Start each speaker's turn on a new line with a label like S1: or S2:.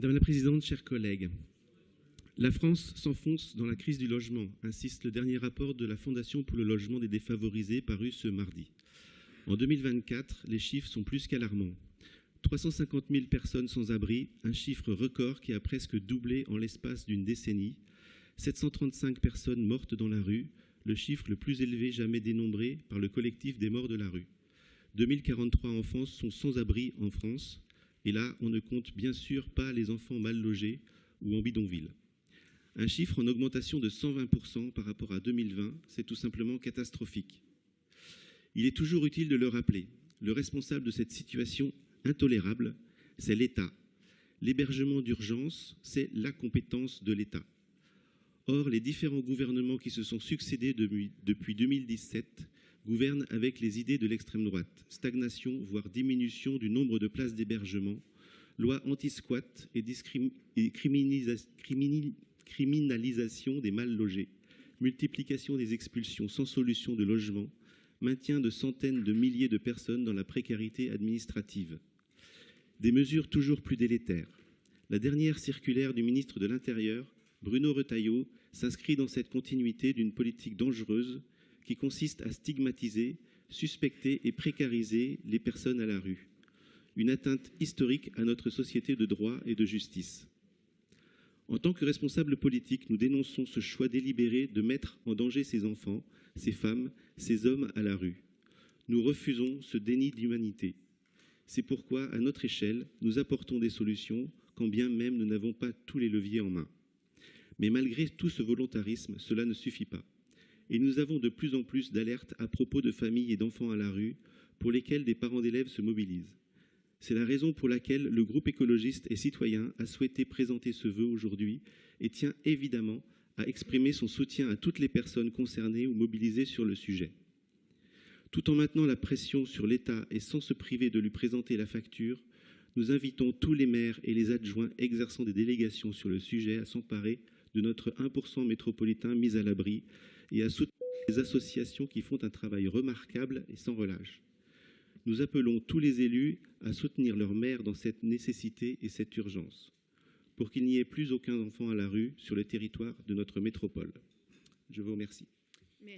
S1: Madame la Présidente, chers collègues, la France s'enfonce dans la crise du logement, insiste le dernier rapport de la Fondation pour le logement des défavorisés paru ce mardi. En 2024, les chiffres sont plus qu'alarmants. 350 000 personnes sans abri, un chiffre record qui a presque doublé en l'espace d'une décennie. 735 personnes mortes dans la rue, le chiffre le plus élevé jamais dénombré par le collectif des morts de la rue. 2043 enfants sont sans abri en France. Et là, on ne compte bien sûr pas les enfants mal logés ou en bidonville. Un chiffre en augmentation de 120% par rapport à 2020, c'est tout simplement catastrophique. Il est toujours utile de le rappeler. Le responsable de cette situation intolérable, c'est l'État. L'hébergement d'urgence, c'est la compétence de l'État. Or, les différents gouvernements qui se sont succédés depuis 2017 gouvernent avec les idées de l'extrême droite. Stagnation, voire diminution du nombre de places d'hébergement, loi anti-squat et criminalisation des mal logés, multiplication des expulsions sans solution de logement, maintien de centaines de milliers de personnes dans la précarité administrative. Des mesures toujours plus délétères. La dernière circulaire du ministre de l'Intérieur, Bruno Retailleau, s'inscrit dans cette continuité d'une politique dangereuse qui consiste à stigmatiser, suspecter et précariser les personnes à la rue. Une atteinte historique à notre société de droit et de justice. En tant que responsables politiques, nous dénonçons ce choix délibéré de mettre en danger ces enfants, ces femmes, ces hommes à la rue. Nous refusons ce déni d'humanité. C'est pourquoi, à notre échelle, nous apportons des solutions, quand bien même nous n'avons pas tous les leviers en main. Mais malgré tout ce volontarisme, cela ne suffit pas. Et nous avons de plus en plus d'alertes à propos de familles et d'enfants à la rue, pour lesquels des parents d'élèves se mobilisent. C'est la raison pour laquelle le groupe écologiste et citoyen a souhaité présenter ce vœu aujourd'hui et tient évidemment à exprimer son soutien à toutes les personnes concernées ou mobilisées sur le sujet. Tout en maintenant la pression sur l'État et sans se priver de lui présenter la facture, nous invitons tous les maires et les adjoints exerçant des délégations sur le sujet à s'emparer de notre 1% métropolitain mis à l'abri et à soutenir les associations qui font un travail remarquable et sans relâche. Nous appelons tous les élus à soutenir leurs maires dans cette nécessité et cette urgence, pour qu'il n'y ait plus aucun enfant à la rue sur le territoire de notre métropole. Je vous remercie.